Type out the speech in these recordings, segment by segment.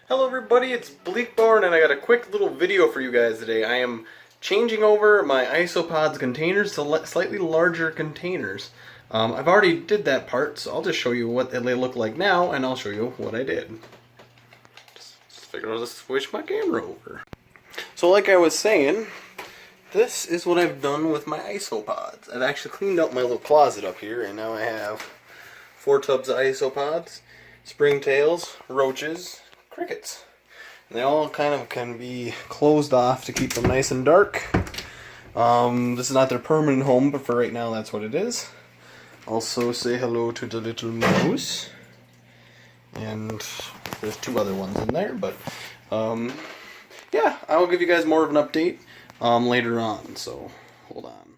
Hello everybody, it's Bleakborn and I got a quick little video for you guys today. I am changing over my Isopod's containers to slightly larger containers. I've already did that part, so I'll just show you what they look like now and I'll show you what I did. Just figured I'll just switch my camera over. So like I was saying, this is what I've done with my Isopods. I've actually cleaned out my little closet up here and now I have 4 tubs of Isopods, springtails, roaches, crickets. And they all kind of can be closed off to keep them nice and dark. This is not their permanent home, but for right now that's what it is. Also say hello to the little mouse. And there's 2 other ones in there, but yeah, I will give you guys more of an update later on, so hold on.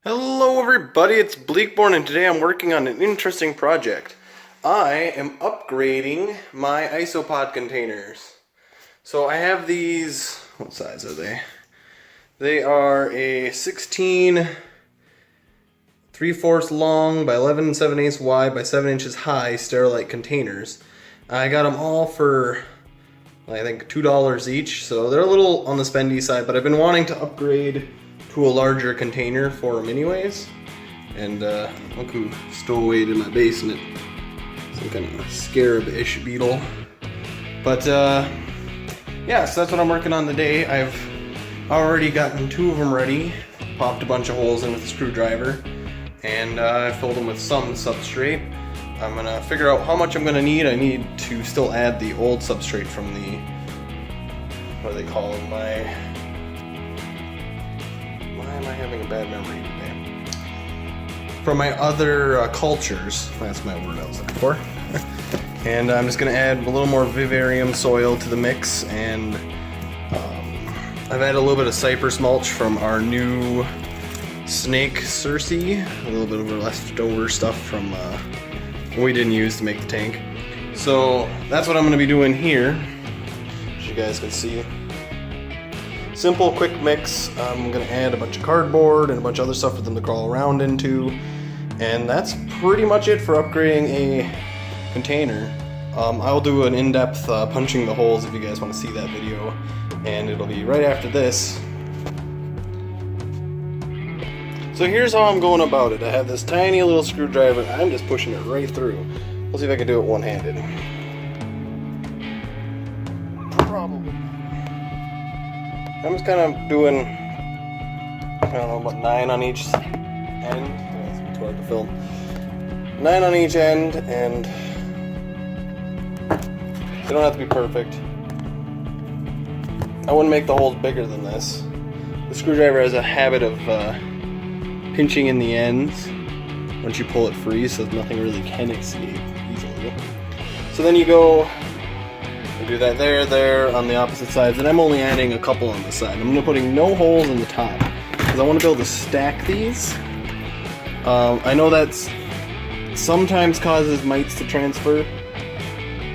Hello everybody, it's Bleakborn and today I'm working on an interesting project. I am upgrading my Isopod containers. So I have these, what size are they? They are a 16 3/4 long by 11 7/8 wide by 7 inches high sterilite containers. I got them all for I think $2 each, so they're a little on the spendy side, but I've been wanting to upgrade to a larger container for them anyways. And look who stole away to my basement. Some kind of scarab-ish beetle. But yeah, so that's what I'm working on today. I've already gotten 2 of them ready, popped a bunch of holes in with a screwdriver, and I filled them with some substrate. I'm gonna figure out how much I'm gonna need. I need to still add the old substrate from the, what do they call them, why am I having a bad memory today? From my other cultures, that's my word I was looking for. And I'm just gonna add a little more vivarium soil to the mix, and I've added a little bit of cypress mulch from our new snake Circe, a little bit of leftover stuff from we didn't use to make the tank. So that's what I'm gonna be doing here, as you guys can see. Simple, quick mix. I'm gonna add a bunch of cardboard and a bunch of other stuff for them to crawl around into. And that's pretty much it for upgrading a container. I'll do an in-depth punching the holes if you guys want to see that video. And it'll be right after this. So here's how I'm going about it. I have this tiny little screwdriver. I'm just pushing it right through. We'll see if I can do it one-handed. Probably. I'm just kind of doing, I don't know, about 9 on each end. It's too hard to film. 9 on each end, and they don't have to be perfect. I wouldn't make the holes bigger than this. The screwdriver has a habit of pinching in the ends once you pull it free, so nothing really can escape easily. So then you go and do that there, on the opposite sides, and I'm only adding a couple on the side. I'm putting no holes in the top because I want to be able to stack these. I know that's sometimes causes mites to transfer,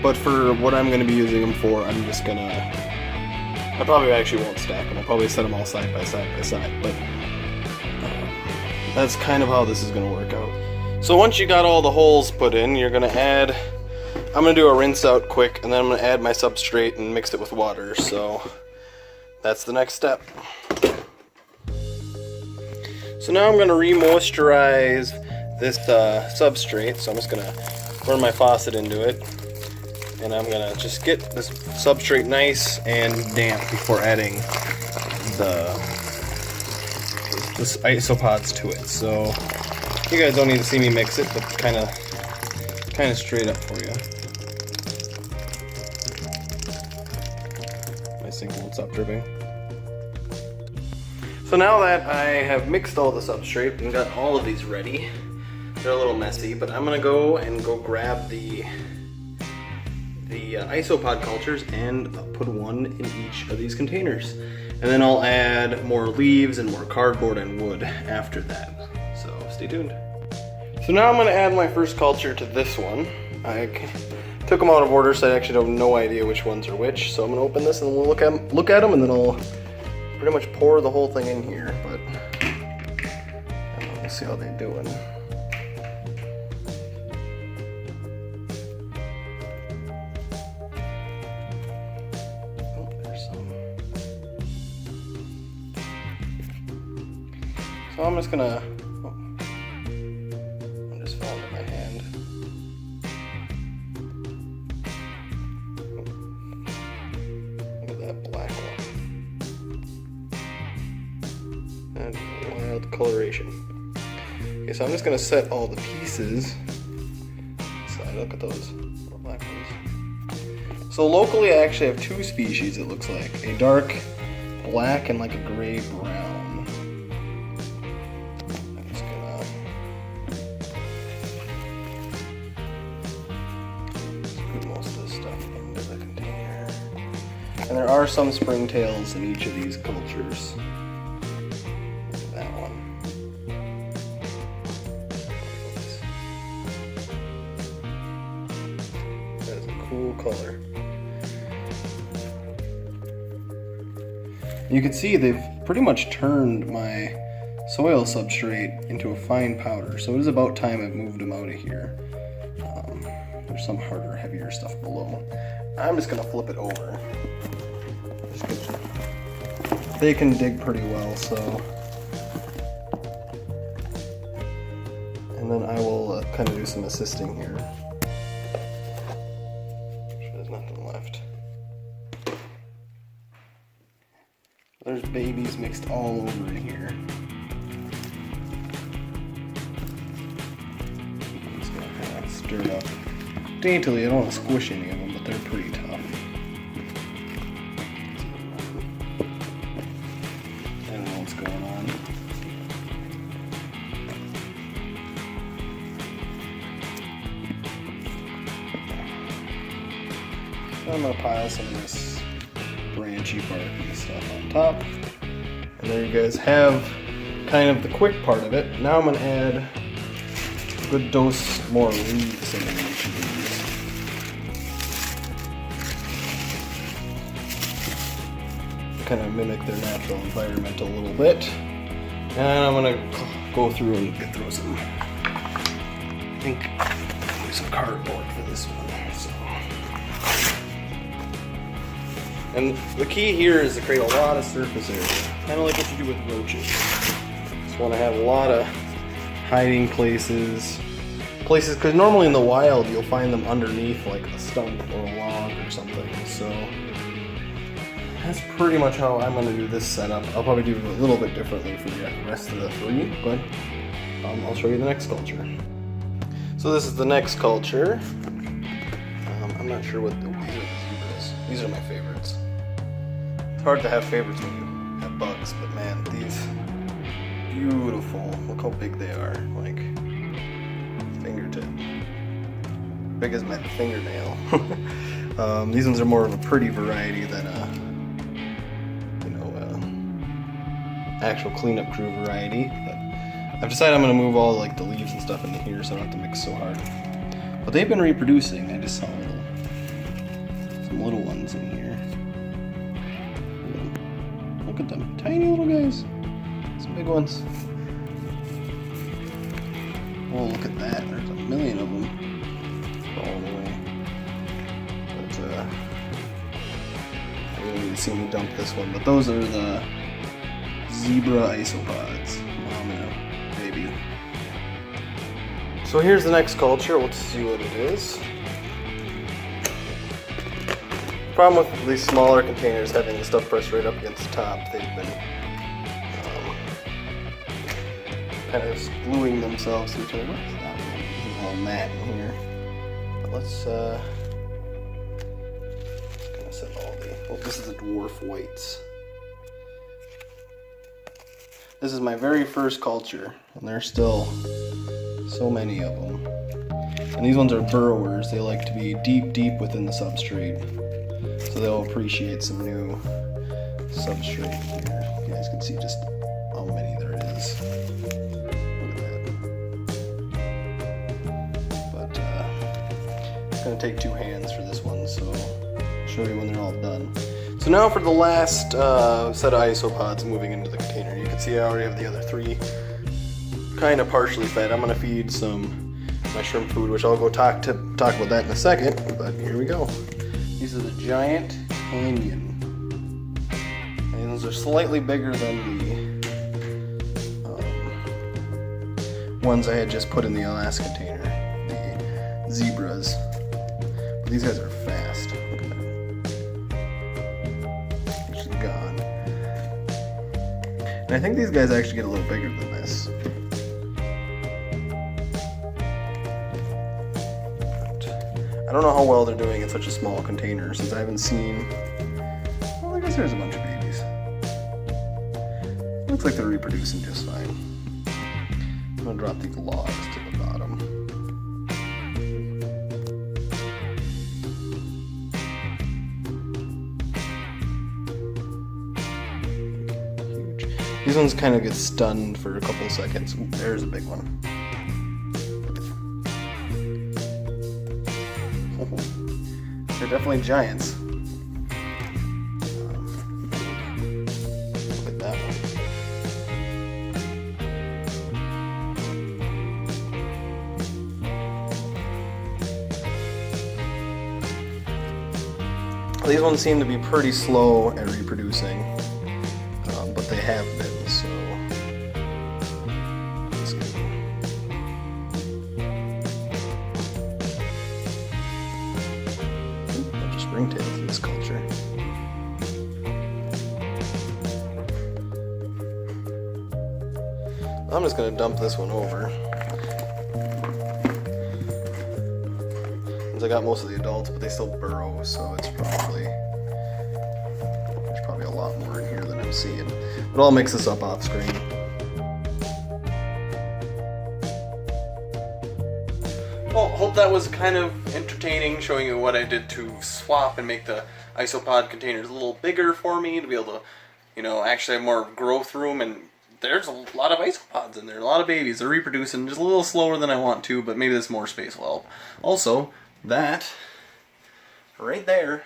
but for what I'm going to be using them for, I'm just gonna, I probably actually won't stack them. I'll probably set them all side by side by side, but that's kind of how this is going to work out. So once you got all the holes put in, you're going to add, I'm going to do a rinse out quick, and then I'm going to add my substrate and mix it with water. So that's the next step. So now I'm going to re-moisturize this substrate. So I'm just going to run my faucet into it, and I'm going to just get this substrate nice and damp before adding this Isopods to it. So you guys don't need to see me mix it, but kind of straight up for you. My sink won't stop dripping. So now that I have mixed all the substrate and got all of these ready, they're a little messy, but I'm gonna go grab the the Isopod cultures and put one in each of these containers. And then I'll add more leaves and more cardboard and wood after that. So stay tuned. So now I'm gonna add my first culture to this one. I took them out of order, so I actually have no idea which ones are which. So I'm gonna open this and we'll look at them, and then I'll pretty much pour the whole thing in here. But let's see how they're doing. Oh, there's some. So I'm just gonna. Wild coloration. Okay, so I'm just gonna set all the pieces aside. Look at those little black ones. So locally I actually have two species, it looks like. A dark black and like a gray brown. I'm just gonna put most of this stuff into the container. And there are some springtails in each of these cultures. Cool color. You can see they've pretty much turned my soil substrate into a fine powder, so it is about time I've moved them out of here. There's some harder, heavier stuff below. I'm just gonna flip it over. They can dig pretty well, so. And then I will kind of do some assisting here. Nothing left. There's babies mixed all over in here. I'm just gonna kind of stir it up daintily. I don't want to squish any of them, but they're pretty tough. I don't know what's going on. I'm gonna pile some of this branchy bark and stuff on top. And there you guys have kind of the quick part of it. Now I'm gonna add a good dose more leaves into each of these. Kind of mimic their natural environment a little bit. And I'm gonna go through and throw some, I think, some cardboard for this one. So. And the key here is to create a lot of surface area, kind of like what you do with roaches. Just want to have a lot of hiding places, because normally in the wild you'll find them underneath like a stump or a log or something. So that's pretty much how I'm going to do this setup. I'll probably do it a little bit differently for the rest of the three, but I'll show you the next culture. So this is the next culture. I'm not sure what these are the zebras. These are my favorites. It's hard to have favorites when you have bugs, but man, these beautiful. Look how big they are, like fingertip. Big as my fingernail. These ones are more of a pretty variety than a, actual cleanup crew variety. But I've decided I'm gonna move all like the leaves and stuff into here, so I don't have to mix so hard. But they've been reproducing. I just saw some little ones in here. Look at them, tiny little guys. Some big ones. Oh, look at that. There's a million of them falling away. But you don't need to see me dump this one. But those are the zebra isopods. Mom and a baby. So here's the next culture. Let's see what it is. Problem with these smaller containers having the stuff pressed right up against the top, they've been kind of gluing themselves to each other. What's that one? All mat in here. But let's gonna set all the. Oh, this is the dwarf whites. This is my very first culture, and there's still so many of them. And these ones are burrowers. They like to be deep, deep within the substrate. So they'll appreciate some new substrate here. You guys can see just how many there is. Look at that. But it's going to take 2 hands for this one, so I'll show you when they're all done. So now for the last set of isopods moving into the container. You can see I already have the other 3 kind of partially fed. I'm going to feed some my shrimp food, which I'll go talk about that in a second, but here we go. These are the giant canyon. And those are slightly bigger than the ones I had just put in the last container, the zebras. But these guys are fast. Look at that. It's just gone. And I think these guys actually get a little bigger than this. I don't know how well they're doing in such a small container since I haven't seen... Well, I guess there's a bunch of babies. Looks like they're reproducing just fine. I'm gonna drop these logs to the bottom. Huge. These ones kind of get stunned for a couple of seconds. Ooh, there's a big one. They're definitely giants. Look at that one. These ones seem to be pretty slow at reproducing, but they have been, so that's good. Springtails in this culture. I'm just going to dump this one over. Since I got most of the adults, but they still burrow, so it's probably... There's probably a lot more in here than I'm seeing. But I'll mix this up off screen. Well, hope that was kind of entertaining, showing you what I did to swap and make the isopod containers a little bigger for me to be able to, you know, actually have more growth room. And there's a lot of isopods in there, a lot of babies. They're reproducing just a little slower than I want to, but maybe this more space will help. Also, that right there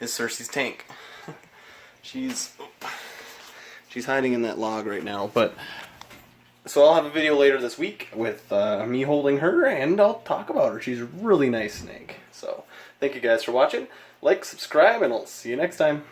is Cersei's tank. She's hiding in that log right now, but... So I'll have a video later this week with me holding her, and I'll talk about her. She's a really nice snake. So thank you guys for watching. Like, subscribe, and I'll see you next time.